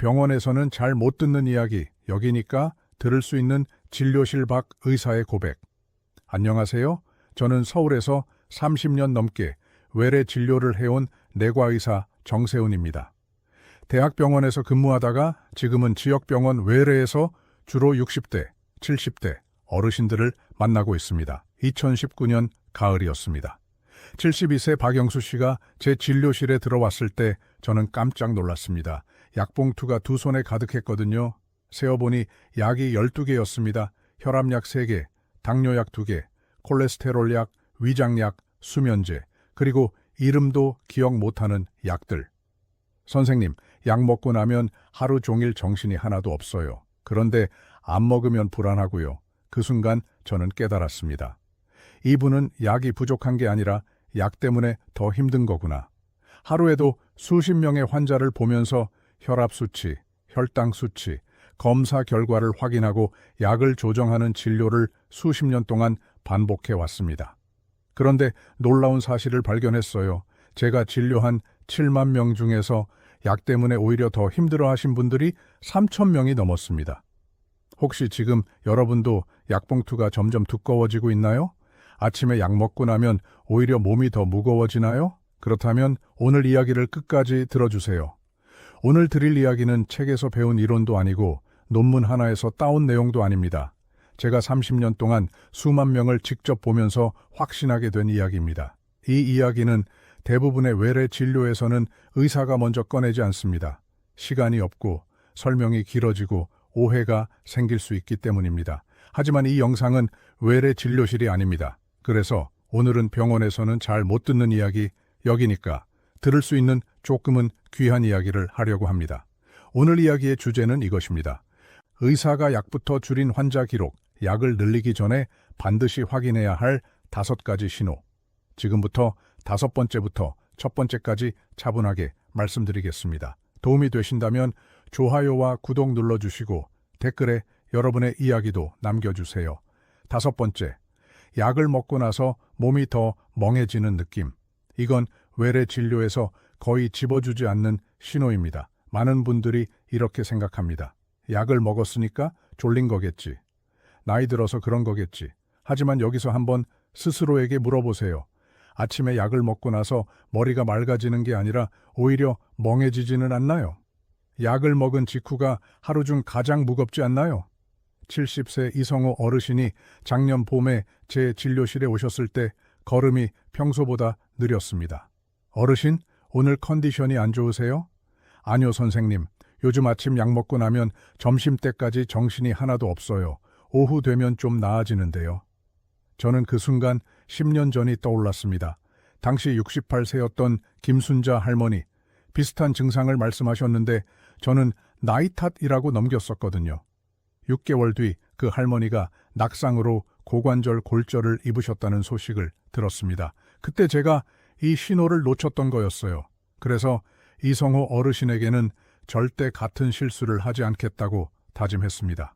병원에서는 잘 못 듣는 이야기, 여기니까 들을 수 있는 진료실 밖 의사의 고백. 안녕하세요. 저는 서울에서 30년 넘게 외래 진료를 해온 내과의사 정세훈입니다. 대학병원에서 근무하다가 지금은 지역병원 외래에서 주로 60대, 70대 어르신들을 만나고 있습니다. 2019년 가을이었습니다. 72세 박영수 씨가 제 진료실에 들어왔을 때 저는 깜짝 놀랐습니다. 약봉투가 두 손에 가득했거든요. 세어보니 약이 12개였습니다. 혈압약 3개, 당뇨약 2개, 콜레스테롤약, 위장약, 수면제, 그리고 이름도 기억 못하는 약들. 선생님, 약 먹고 나면 하루 종일 정신이 하나도 없어요. 그런데 안 먹으면 불안하고요. 그 순간 저는 깨달았습니다. 이분은 약이 부족한 게 아니라 약 때문에 더 힘든 거구나. 하루에도 수십 명의 환자를 보면서 혈압 수치, 혈당 수치, 검사 결과를 확인하고 약을 조정하는 진료를 수십 년 동안 반복해 왔습니다. 그런데 놀라운 사실을 발견했어요. 제가 진료한 7만 명 중에서 약 때문에 오히려 더 힘들어하신 분들이 3천 명이 넘었습니다. 혹시 지금 여러분도 약봉투가 점점 두꺼워지고 있나요? 아침에 약 먹고 나면 오히려 몸이 더 무거워지나요? 그렇다면 오늘 이야기를 끝까지 들어주세요. 오늘 드릴 이야기는 책에서 배운 이론도 아니고 논문 하나에서 따온 내용도 아닙니다. 제가 30년 동안 수만 명을 직접 보면서 확신하게 된 이야기입니다. 이 이야기는 대부분의 외래 진료에서는 의사가 먼저 꺼내지 않습니다. 시간이 없고 설명이 길어지고 오해가 생길 수 있기 때문입니다. 하지만 이 영상은 외래 진료실이 아닙니다. 그래서 오늘은 병원에서는 잘 못 듣는 이야기, 여기니까 들을 수 있는 조금은 귀한 이야기를 하려고 합니다. 오늘 이야기의 주제는 이것입니다. 의사가 약부터 줄인 환자 기록, 약을 늘리기 전에 반드시 확인해야 할 5가지 신호. 지금부터 5번째부터 첫 번째까지 차분하게 말씀드리겠습니다. 도움이 되신다면 좋아요와 구독 눌러주시고 댓글에 여러분의 이야기도 남겨주세요. 5번째, 약을 먹고 나서 몸이 더 멍해지는 느낌. 이건 외래 진료에서 거의 집어주지 않는 신호입니다. 많은 분들이 이렇게 생각합니다. 약을 먹었으니까 졸린 거겠지. 나이 들어서 그런 거겠지. 하지만 여기서 한번 스스로에게 물어보세요. 아침에 약을 먹고 나서 머리가 맑아지는 게 아니라 오히려 멍해지지는 않나요? 약을 먹은 직후가 하루 중 가장 무겁지 않나요? 70세 이성호 어르신이 작년 봄에 제 진료실에 오셨을 때 걸음이 평소보다 느렸습니다. 어르신, 오늘 컨디션이 안 좋으세요? 아니요, 선생님. 요즘 아침 약 먹고 나면 점심때까지 정신이 하나도 없어요. 오후 되면 좀 나아지는데요. 저는 그 순간 10년 전이 떠올랐습니다. 당시 68세였던 김순자 할머니, 비슷한 증상을 말씀하셨는데 저는 나이 탓이라고 넘겼었거든요. 6개월 뒤 그 할머니가 낙상으로 고관절 골절을 입으셨다는 소식을 들었습니다. 그때 제가 이 신호를 놓쳤던 거였어요. 그래서 이성호 어르신에게는 절대 같은 실수를 하지 않겠다고 다짐했습니다.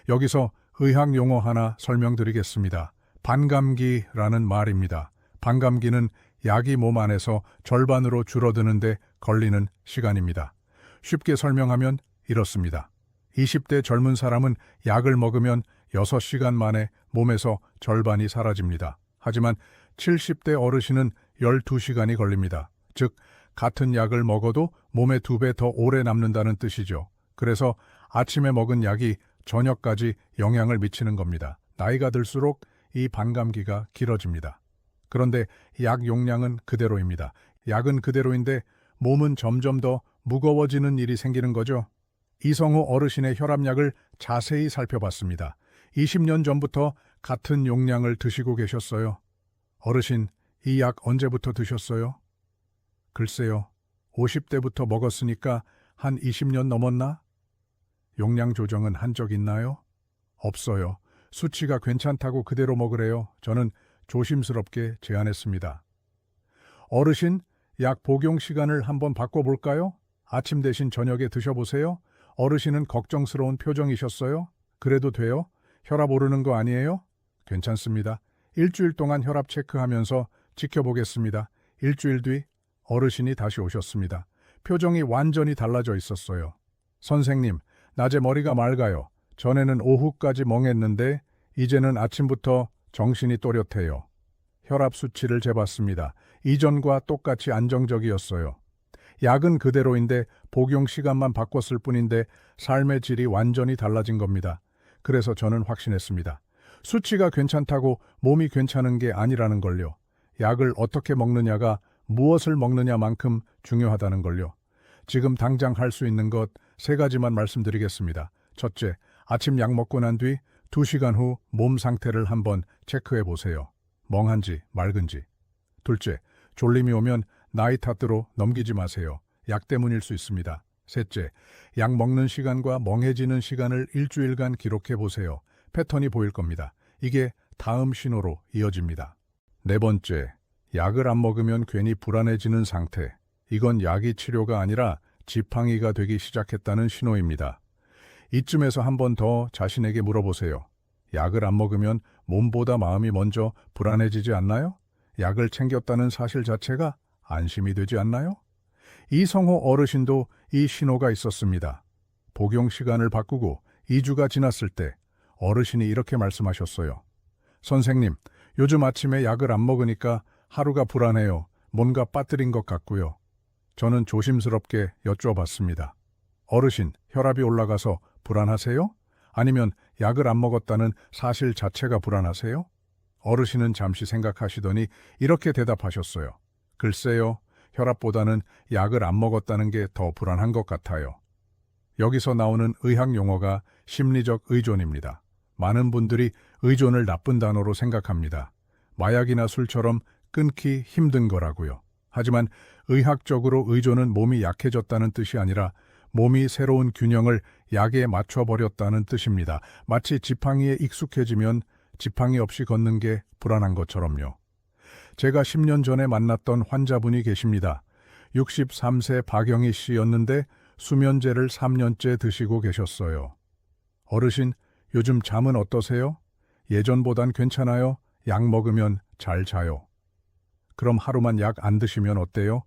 여기서 의학 용어 하나 설명드리겠습니다. 반감기라는 말입니다. 반감기는 약이 몸 안에서 절반으로 줄어드는데 걸리는 시간입니다. 쉽게 설명하면 이렇습니다. 20대 젊은 사람은 약을 먹으면 6시간 만에 몸에서 절반이 사라집니다. 하지만 70대 어르신은 12시간이 걸립니다. 즉, 같은 약을 먹어도 몸에 2배 더 오래 남는다는 뜻이죠. 그래서 아침에 먹은 약이 저녁까지 영향을 미치는 겁니다. 나이가 들수록 이 반감기가 길어집니다. 그런데 약 용량은 그대로입니다. 약은 그대로인데 몸은 점점 더 무거워지는 일이 생기는 거죠. 이성호 어르신의 혈압약을 자세히 살펴봤습니다. 20년 전부터 같은 용량을 드시고 계셨어요. 어르신, 이 약 언제부터 드셨어요? 글쎄요, 50대부터 먹었으니까 한 20년 넘었나? 용량 조정은 한 적 있나요? 없어요. 수치가 괜찮다고 그대로 먹으래요. 저는 조심스럽게 제안했습니다. 어르신, 약 복용 시간을 한번 바꿔볼까요? 아침 대신 저녁에 드셔보세요. 어르신은 걱정스러운 표정이셨어요. 그래도 돼요? 혈압 오르는 거 아니에요? 괜찮습니다. 일주일 동안 혈압 체크하면서 지켜보겠습니다. 일주일 뒤 어르신이 다시 오셨습니다. 표정이 완전히 달라져 있었어요. 선생님, 낮에 머리가 맑아요. 전에는 오후까지 멍했는데 이제는 아침부터 정신이 또렷해요. 혈압 수치를 재봤습니다. 이전과 똑같이 안정적이었어요. 약은 그대로인데 복용 시간만 바꿨을 뿐인데 삶의 질이 완전히 달라진 겁니다. 그래서 저는 확신했습니다. 수치가 괜찮다고 몸이 괜찮은 게 아니라는 걸요. 약을 어떻게 먹느냐가 무엇을 먹느냐만큼 중요하다는 걸요. 지금 당장 할 수 있는 것 3가지만 말씀드리겠습니다. 첫째, 아침 약 먹고 난 뒤 2시간 후 몸 상태를 한번 체크해 보세요. 멍한지 맑은지. 둘째, 졸림이 오면 나이 탓으로 넘기지 마세요. 약 때문일 수 있습니다. 셋째, 약 먹는 시간과 멍해지는 시간을 일주일간 기록해 보세요. 패턴이 보일 겁니다. 이게 다음 신호로 이어집니다. 네 번째, 약을 안 먹으면 괜히 불안해지는 상태. 이건 약이 치료가 아니라 지팡이가 되기 시작했다는 신호입니다. 이쯤에서 한 번 더 자신에게 물어보세요. 약을 안 먹으면 몸보다 마음이 먼저 불안해지지 않나요? 약을 챙겼다는 사실 자체가 안심이 되지 않나요? 이성호 어르신도 이 신호가 있었습니다. 복용 시간을 바꾸고 2주가 지났을 때 어르신이 이렇게 말씀하셨어요. 선생님, 요즘 아침에 약을 안 먹으니까 하루가 불안해요. 뭔가 빠뜨린 것 같고요. 저는 조심스럽게 여쭈어봤습니다. 어르신, 혈압이 올라가서 불안하세요? 아니면 약을 안 먹었다는 사실 자체가 불안하세요? 어르신은 잠시 생각하시더니 이렇게 대답하셨어요. 글쎄요, 혈압보다는 약을 안 먹었다는 게 더 불안한 것 같아요. 여기서 나오는 의학 용어가 심리적 의존입니다. 많은 분들이 의존을 나쁜 단어로 생각합니다. 마약이나 술처럼 끊기 힘든 거라고요. 하지만 의학적으로 의존은 몸이 약해졌다는 뜻이 아니라 몸이 새로운 균형을 약에 맞춰버렸다는 뜻입니다. 마치 지팡이에 익숙해지면 지팡이 없이 걷는 게 불안한 것처럼요. 제가 10년 전에 만났던 환자분이 계십니다. 63세 박영희 씨였는데 수면제를 3년째 드시고 계셨어요. 어르신, 요즘 잠은 어떠세요? 예전보단 괜찮아요? 약 먹으면 잘 자요. 그럼 하루만 약 안 드시면 어때요?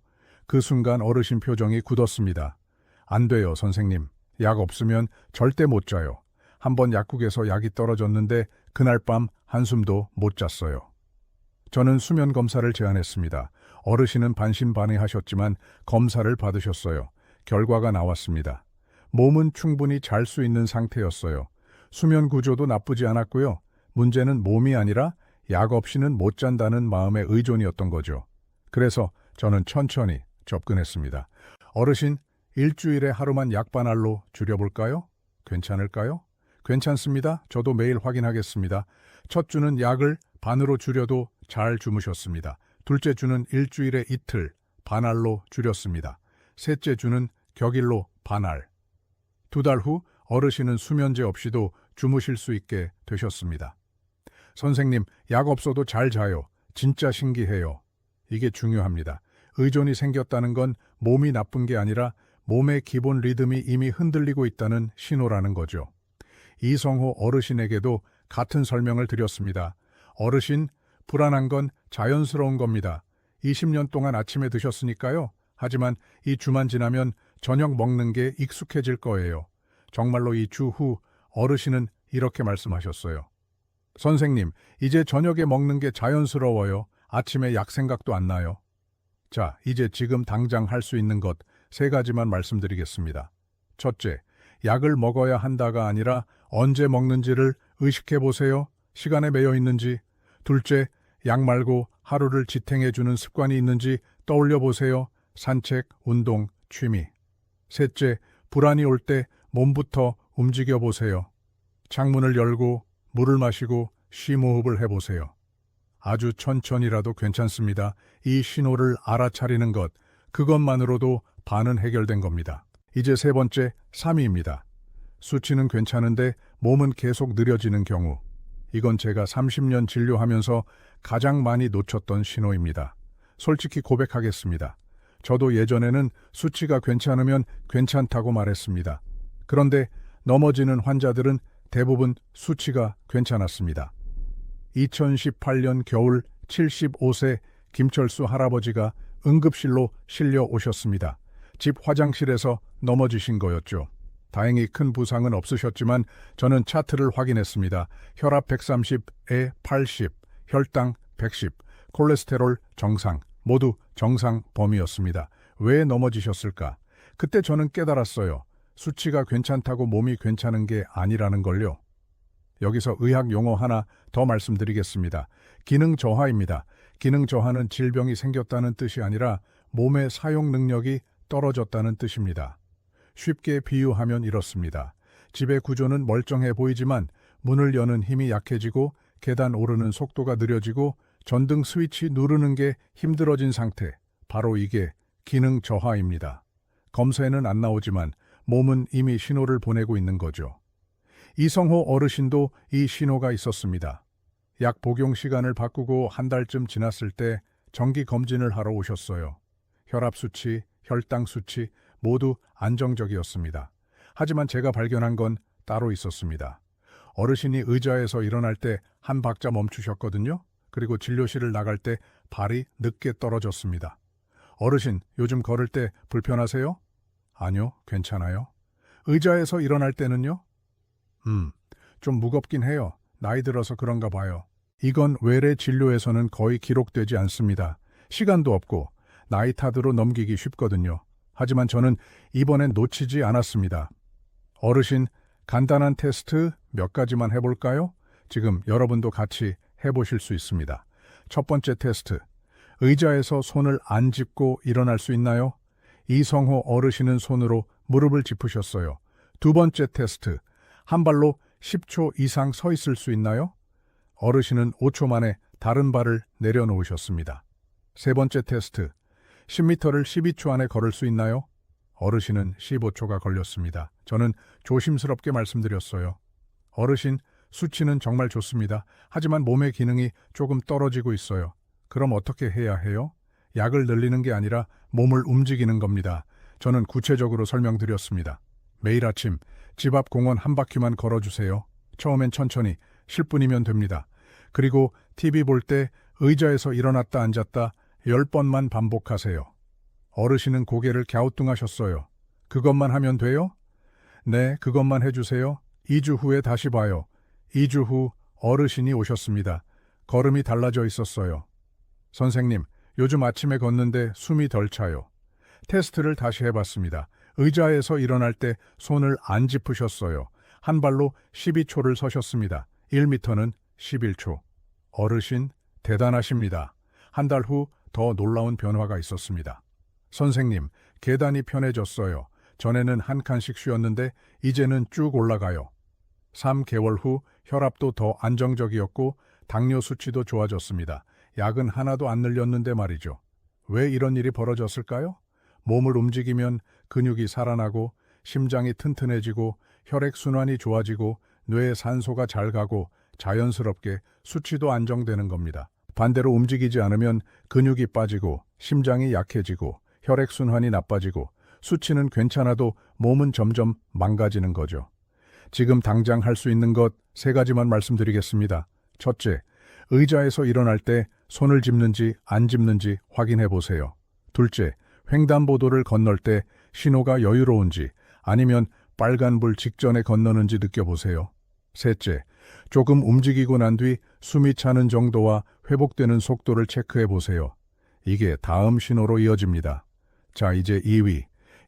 그 순간 어르신 표정이 굳었습니다. 안 돼요, 선생님. 약 없으면 절대 못 자요. 한번 약국에서 약이 떨어졌는데 그날 밤 한숨도 못 잤어요. 저는 수면 검사를 제안했습니다. 어르신은 반신반의하셨지만 검사를 받으셨어요. 결과가 나왔습니다. 몸은 충분히 잘 수 있는 상태였어요. 수면 구조도 나쁘지 않았고요. 문제는 몸이 아니라 약 없이는 못 잔다는 마음의 의존이었던 거죠. 그래서 저는 천천히 접근했습니다. 어르신, 일주일에 하루만 약 반알로 줄여볼까요? 괜찮을까요? 괜찮습니다. 저도 매일 확인하겠습니다. 첫 주는 약을 반으로 줄여도 잘 주무셨습니다. 둘째 주는 일주일에 이틀 반알로 줄였습니다. 셋째 주는 격일로 반알. 2달 후 어르신은 수면제 없이도 주무실 수 있게 되셨습니다. 선생님, 약 없어도 잘 자요. 진짜 신기해요. 이게 중요합니다. 의존이 생겼다는 건 몸이 나쁜 게 아니라 몸의 기본 리듬이 이미 흔들리고 있다는 신호라는 거죠. 이성호 어르신에게도 같은 설명을 드렸습니다. 어르신, 불안한 건 자연스러운 겁니다. 20년 동안 아침에 드셨으니까요. 하지만 이 주만 지나면 저녁 먹는 게 익숙해질 거예요. 정말로 이 주 후 어르신은 이렇게 말씀하셨어요. 선생님, 이제 저녁에 먹는 게 자연스러워요. 아침에 약 생각도 안 나요. 자, 이제 지금 당장 할 수 있는 것 3가지만 말씀드리겠습니다. 첫째, 약을 먹어야 한다가 아니라 언제 먹는지를 의식해 보세요. 시간에 매여 있는지. 둘째, 약 말고 하루를 지탱해주는 습관이 있는지 떠올려 보세요. 산책, 운동, 취미. 셋째, 불안이 올 때 몸부터 움직여 보세요. 창문을 열고 물을 마시고 심호흡을 해보세요. 아주 천천히라도 괜찮습니다. 이 신호를 알아차리는 것, 그것만으로도 반은 해결된 겁니다. 이제 3번째, 3위입니다. 수치는 괜찮은데 몸은 계속 느려지는 경우. 이건 제가 30년 진료하면서 가장 많이 놓쳤던 신호입니다. 솔직히 고백하겠습니다. 저도 예전에는 수치가 괜찮으면 괜찮다고 말했습니다. 그런데 넘어지는 환자들은 대부분 수치가 괜찮았습니다. 2018년 겨울 75세 김철수 할아버지가 응급실로 실려 오셨습니다. 집 화장실에서 넘어지신 거였죠. 다행히 큰 부상은 없으셨지만 저는 차트를 확인했습니다. 혈압 130에 80, 혈당 110, 콜레스테롤 정상, 모두 정상 범위였습니다. 왜 넘어지셨을까? 그때 저는 깨달았어요. 수치가 괜찮다고 몸이 괜찮은 게 아니라는 걸요. 여기서 의학 용어 하나 더 말씀드리겠습니다. 기능 저하입니다. 기능 저하는 질병이 생겼다는 뜻이 아니라 몸의 사용 능력이 떨어졌다는 뜻입니다. 쉽게 비유하면 이렇습니다. 집의 구조는 멀쩡해 보이지만 문을 여는 힘이 약해지고 계단 오르는 속도가 느려지고 전등 스위치 누르는 게 힘들어진 상태. 바로 이게 기능 저하입니다. 검사에는 안 나오지만 몸은 이미 신호를 보내고 있는 거죠. 이성호 어르신도 이 신호가 있었습니다. 약 복용 시간을 바꾸고 한 달쯤 지났을 때 정기 검진을 하러 오셨어요. 혈압 수치, 혈당 수치 모두 안정적이었습니다. 하지만 제가 발견한 건 따로 있었습니다. 어르신이 의자에서 일어날 때 한 박자 멈추셨거든요. 그리고 진료실을 나갈 때 발이 늦게 떨어졌습니다. 어르신, 요즘 걸을 때 불편하세요? 아니요, 괜찮아요. 의자에서 일어날 때는요? 좀 무겁긴 해요. 나이 들어서 그런가 봐요. 이건 외래 진료에서는 거의 기록되지 않습니다. 시간도 없고 나이 탓으로 넘기기 쉽거든요. 하지만 저는 이번엔 놓치지 않았습니다. 어르신, 간단한 테스트 몇 가지만 해볼까요? 지금 여러분도 같이 해보실 수 있습니다. 첫 번째 테스트. 의자에서 손을 안 짚고 일어날 수 있나요? 이성호 어르신은 손으로 무릎을 짚으셨어요. 두 번째 테스트. 한 발로 10초 이상 서 있을 수 있나요? 어르신은 5초 만에 다른 발을 내려놓으셨습니다. 세 번째 테스트. 10m를 12초 안에 걸을 수 있나요? 어르신은 15초가 걸렸습니다. 저는 조심스럽게 말씀드렸어요. 어르신, 수치는 정말 좋습니다. 하지만 몸의 기능이 조금 떨어지고 있어요. 그럼 어떻게 해야 해요? 약을 늘리는 게 아니라 몸을 움직이는 겁니다. 저는 구체적으로 설명드렸습니다. 매일 아침 집 앞 공원 한 바퀴만 걸어주세요. 처음엔 천천히 10분이면 됩니다. 그리고 TV 볼 때 의자에서 일어났다 앉았다 10번만 반복하세요. 어르신은 고개를 갸우뚱하셨어요. 그것만 하면 돼요? 네, 그것만 해주세요. 2주 후에 다시 봐요. 2주 후 어르신이 오셨습니다. 걸음이 달라져 있었어요. 선생님, 요즘 아침에 걷는데 숨이 덜 차요. 테스트를 다시 해봤습니다. 의자에서 일어날 때 손을 안 짚으셨어요. 한 발로 12초를 서셨습니다. 1m는 11초. 어르신, 대단하십니다. 한 달 후 더 놀라운 변화가 있었습니다. 선생님, 계단이 편해졌어요. 전에는 한 칸씩 쉬었는데 이제는 쭉 올라가요. 3개월 후 혈압도 더 안정적이었고 당뇨 수치도 좋아졌습니다. 약은 하나도 안 늘렸는데 말이죠. 왜 이런 일이 벌어졌을까요? 몸을 움직이면 근육이 살아나고 심장이 튼튼해지고 혈액순환이 좋아지고 뇌에 산소가 잘 가고 자연스럽게 수치도 안정되는 겁니다. 반대로 움직이지 않으면 근육이 빠지고 심장이 약해지고 혈액순환이 나빠지고 수치는 괜찮아도 몸은 점점 망가지는 거죠. 지금 당장 할 수 있는 것 3가지만 말씀드리겠습니다. 첫째, 의자에서 일어날 때 손을 짚는지 안 짚는지 확인해 보세요. 둘째, 횡단보도를 건널 때 신호가 여유로운지 아니면 빨간불 직전에 건너는지 느껴보세요. 셋째, 조금 움직이고 난 뒤 숨이 차는 정도와 회복되는 속도를 체크해 보세요. 이게 다음 신호로 이어집니다. 자, 이제 2위.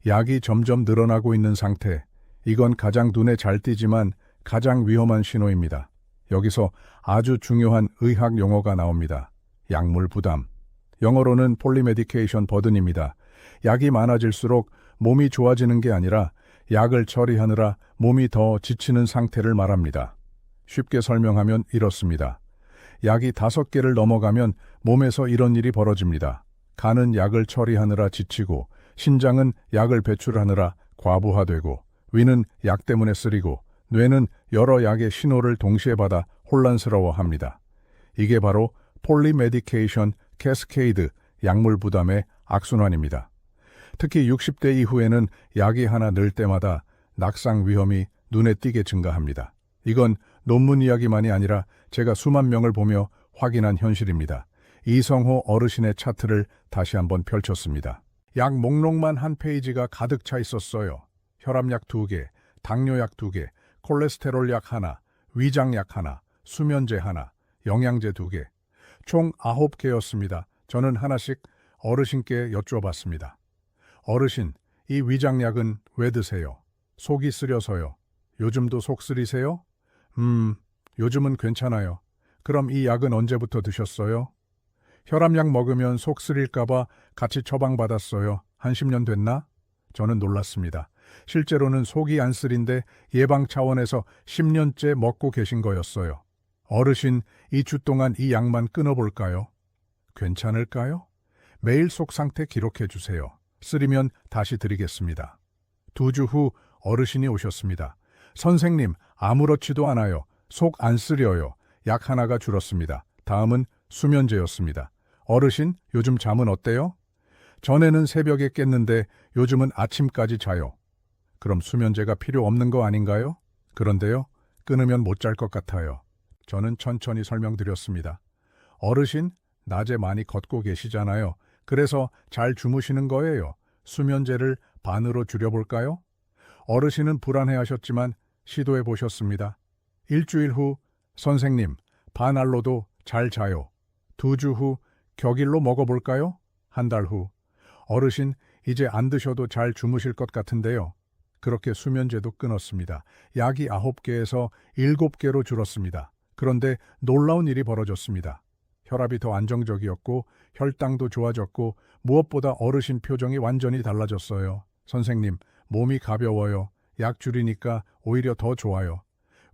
약이 점점 늘어나고 있는 상태. 이건 가장 눈에 잘 띄지만 가장 위험한 신호입니다. 여기서 아주 중요한 의학 용어가 나옵니다. 약물 부담. 영어로는 폴리메디케이션 버든입니다. 약이 많아질수록 몸이 좋아지는 게 아니라 약을 처리하느라 몸이 더 지치는 상태를 말합니다. 쉽게 설명하면 이렇습니다. 약이 5개를 넘어가면 몸에서 이런 일이 벌어집니다. 간은 약을 처리하느라 지치고 신장은 약을 배출하느라 과부하되고 위는 약 때문에 쓰리고 뇌는 여러 약의 신호를 동시에 받아 혼란스러워합니다. 이게 바로 폴리메디케이션 캐스케이드 약물 부담의 악순환입니다. 특히 60대 이후에는 약이 하나 늘 때마다 낙상 위험이 눈에 띄게 증가합니다. 이건 논문 이야기만이 아니라 제가 수만 명을 보며 확인한 현실입니다. 이성호 어르신의 차트를 다시 한번 펼쳤습니다. 약 목록만 한 페이지가 가득 차 있었어요. 혈압약 2개, 당뇨약 2개, 콜레스테롤약 하나, 위장약 하나, 수면제 하나, 영양제 2개. 총 9개였습니다. 저는 하나씩 어르신께 여쭈어봤습니다. 어르신, 이 위장약은 왜 드세요? 속이 쓰려서요. 요즘도 속 쓰리세요? 요즘은 괜찮아요. 그럼 이 약은 언제부터 드셨어요? 혈압약 먹으면 속 쓰릴까봐 같이 처방받았어요. 한 10년 됐나? 저는 놀랐습니다. 실제로는 속이 안 쓰린데 예방 차원에서 10년째 먹고 계신 거였어요. 어르신, 2주 동안 이 약만 끊어볼까요? 괜찮을까요? 매일 속 상태 기록해 주세요. 쓰리면 다시 드리겠습니다. 2주 후 어르신이 오셨습니다. 선생님, 아무렇지도 않아요. 속 안 쓰려요. 약 하나가 줄었습니다. 다음은 수면제였습니다. 어르신, 요즘 잠은 어때요? 전에는 새벽에 깼는데 요즘은 아침까지 자요. 그럼 수면제가 필요 없는 거 아닌가요? 그런데요, 끊으면 못 잘 것 같아요. 저는 천천히 설명드렸습니다. 어르신, 낮에 많이 걷고 계시잖아요. 그래서 잘 주무시는 거예요. 수면제를 반으로 줄여볼까요? 어르신은 불안해하셨지만 시도해 보셨습니다. 일주일 후, 선생님, 반알로도 잘 자요. 2주 후, 격일로 먹어볼까요? 한 달 후, 어르신, 이제 안 드셔도 잘 주무실 것 같은데요. 그렇게 수면제도 끊었습니다. 약이 9개에서 7개로 줄었습니다. 그런데 놀라운 일이 벌어졌습니다. 혈압이 더 안정적이었고 혈당도 좋아졌고 무엇보다 어르신 표정이 완전히 달라졌어요. 선생님, 몸이 가벼워요. 약 줄이니까 오히려 더 좋아요.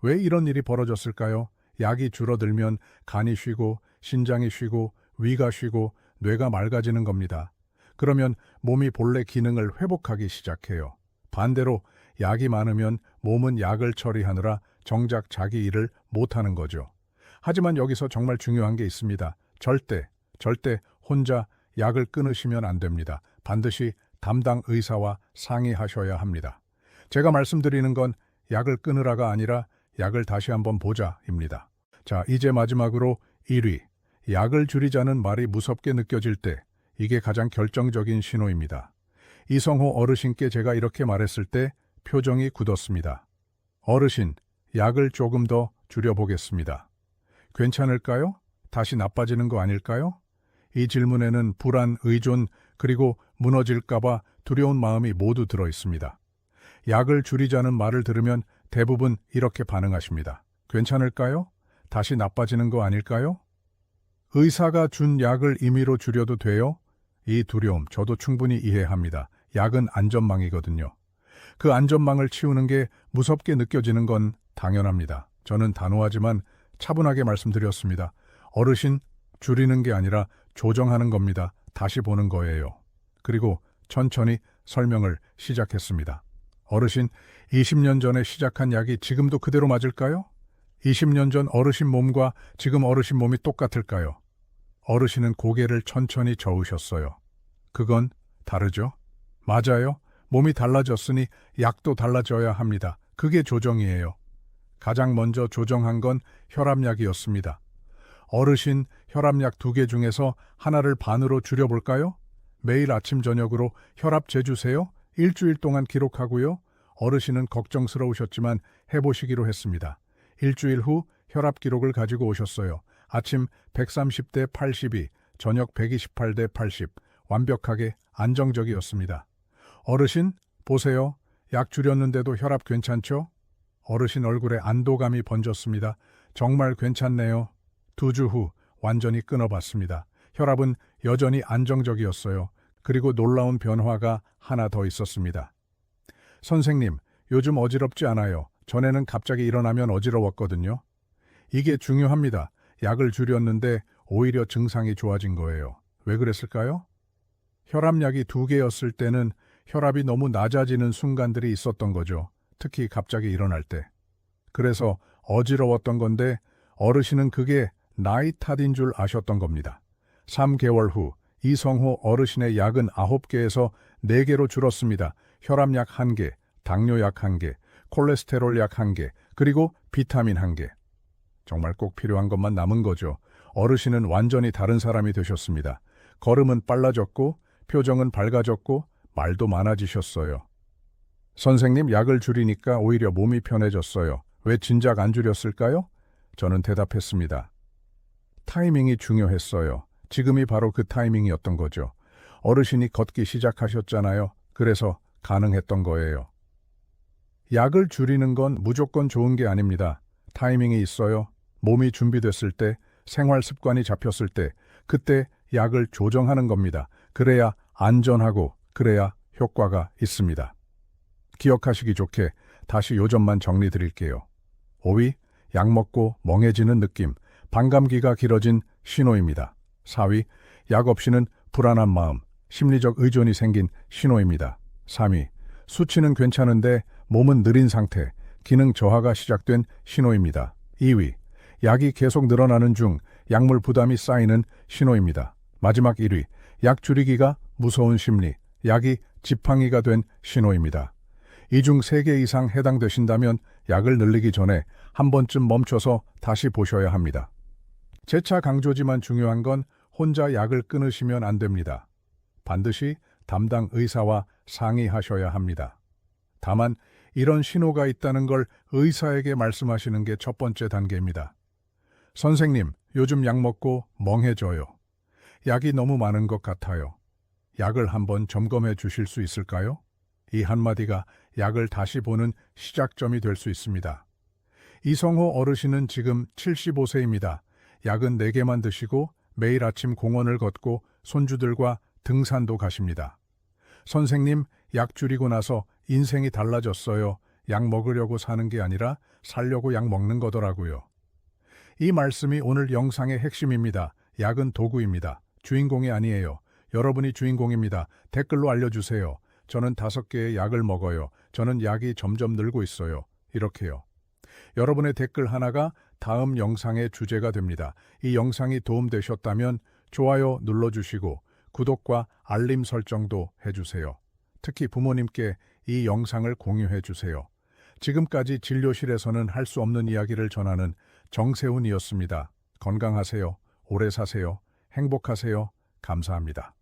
왜 이런 일이 벌어졌을까요? 약이 줄어들면 간이 쉬고 신장이 쉬고 위가 쉬고 뇌가 맑아지는 겁니다. 그러면 몸이 본래 기능을 회복하기 시작해요. 반대로 약이 많으면 몸은 약을 처리하느라 정작 자기 일을 못하는 거죠. 하지만 여기서 정말 중요한 게 있습니다. 절대 혼자 약을 끊으시면 안 됩니다. 반드시 담당 의사와 상의하셔야 합니다. 제가 말씀드리는 건 약을 끊으라가 아니라 약을 다시 한번 보자입니다. 자, 이제 마지막으로 1위. 약을 줄이자는 말이 무섭게 느껴질 때 이게 가장 결정적인 신호입니다. 이성호 어르신께 제가 이렇게 말했을 때 표정이 굳었습니다. 어르신, 약을 조금 더 줄여보겠습니다. 괜찮을까요? 다시 나빠지는 거 아닐까요? 이 질문에는 불안, 의존, 그리고 무너질까봐 두려운 마음이 모두 들어 있습니다. 약을 줄이자는 말을 들으면 대부분 이렇게 반응하십니다. 괜찮을까요? 다시 나빠지는 거 아닐까요? 의사가 준 약을 임의로 줄여도 돼요? 이 두려움 저도 충분히 이해합니다. 약은 안전망이거든요. 그 안전망을 치우는 게 무섭게 느껴지는 건 당연합니다. 저는 단호하지만 차분하게 말씀드렸습니다. 어르신, 줄이는 게 아니라 조정하는 겁니다. 다시 보는 거예요. 그리고 천천히 설명을 시작했습니다. 어르신, 20년 전에 시작한 약이 지금도 그대로 맞을까요? 20년 전 어르신 몸과 지금 어르신 몸이 똑같을까요? 어르신은 고개를 천천히 저으셨어요. 그건 다르죠? 맞아요. 몸이 달라졌으니 약도 달라져야 합니다. 그게 조정이에요. 가장 먼저 조정한 건 혈압약이었습니다. 어르신, 혈압약 2개 중에서 하나를 반으로 줄여볼까요? 매일 아침 저녁으로 혈압 재주세요. 일주일 동안 기록하고요. 어르신은 걱정스러우셨지만 해보시기로 했습니다. 일주일 후 혈압 기록을 가지고 오셨어요. 아침 130대 82, 저녁 128대 80, 완벽하게 안정적이었습니다. 어르신, 보세요. 약 줄였는데도 혈압 괜찮죠? 어르신 얼굴에 안도감이 번졌습니다. 정말 괜찮네요. 2주 후 완전히 끊어봤습니다. 혈압은 여전히 안정적이었어요. 그리고 놀라운 변화가 하나 더 있었습니다. 선생님, 요즘 어지럽지 않아요. 전에는 갑자기 일어나면 어지러웠거든요. 이게 중요합니다. 약을 줄였는데 오히려 증상이 좋아진 거예요. 왜 그랬을까요? 혈압약이 2개였을 때는 혈압이 너무 낮아지는 순간들이 있었던 거죠. 특히 갑자기 일어날 때. 그래서 어지러웠던 건데 어르신은 그게 나이 탓인 줄 아셨던 겁니다. 3개월 후 이성호 어르신의 약은 9개에서 4개로 줄었습니다. 혈압약 1개, 당뇨약 1개, 콜레스테롤 약 1개, 그리고 비타민 1개. 정말 꼭 필요한 것만 남은 거죠. 어르신은 완전히 다른 사람이 되셨습니다. 걸음은 빨라졌고, 표정은 밝아졌고, 말도 많아지셨어요. 선생님, 약을 줄이니까 오히려 몸이 편해졌어요. 왜 진작 안 줄였을까요? 저는 대답했습니다. 타이밍이 중요했어요. 지금이 바로 그 타이밍이었던 거죠. 어르신이 걷기 시작하셨잖아요. 그래서 가능했던 거예요. 약을 줄이는 건 무조건 좋은 게 아닙니다. 타이밍이 있어요. 몸이 준비됐을 때, 생활 습관이 잡혔을 때, 그때 약을 조정하는 겁니다. 그래야 안전하고 그래야 효과가 있습니다. 기억하시기 좋게 다시 요점만 정리 드릴게요. 5위, 약 먹고 멍해지는 느낌, 반감기가 길어진 신호입니다. 4위, 약 없이는 불안한 마음, 심리적 의존이 생긴 신호입니다. 3위, 수치는 괜찮은데 몸은 느린 상태, 기능 저하가 시작된 신호입니다. 2위, 약이 계속 늘어나는 중 약물 부담이 쌓이는 신호입니다. 마지막 1위, 약 줄이기가 무서운 심리, 약이 지팡이가 된 신호입니다. 이 중 3개 이상 해당되신다면 약을 늘리기 전에 한 번쯤 멈춰서 다시 보셔야 합니다. 재차 강조지만 중요한 건 혼자 약을 끊으시면 안 됩니다. 반드시 담당 의사와 상의하셔야 합니다. 다만 이런 신호가 있다는 걸 의사에게 말씀하시는 게 첫 번째 단계입니다. 선생님, 요즘 약 먹고 멍해져요. 약이 너무 많은 것 같아요. 약을 한번 점검해 주실 수 있을까요? 이 한마디가 약을 다시 보는 시작점이 될 수 있습니다. 이성호 어르신은 지금 75세입니다. 약은 4개만 드시고 매일 아침 공원을 걷고 손주들과 등산도 가십니다. 선생님, 약 줄이고 나서 인생이 달라졌어요. 약 먹으려고 사는 게 아니라 살려고 약 먹는 거더라고요. 이 말씀이 오늘 영상의 핵심입니다. 약은 도구입니다. 주인공이 아니에요. 여러분이 주인공입니다. 댓글로 알려주세요. 저는 5개의 약을 먹어요. 저는 약이 점점 늘고 있어요. 이렇게요. 여러분의 댓글 하나가 다음 영상의 주제가 됩니다. 이 영상이 도움되셨다면 좋아요 눌러주시고 구독과 알림 설정도 해주세요. 특히 부모님께 이 영상을 공유해 주세요. 지금까지 진료실에서는 할 수 없는 이야기를 전하는 정세훈이었습니다. 건강하세요. 오래 사세요. 행복하세요. 감사합니다.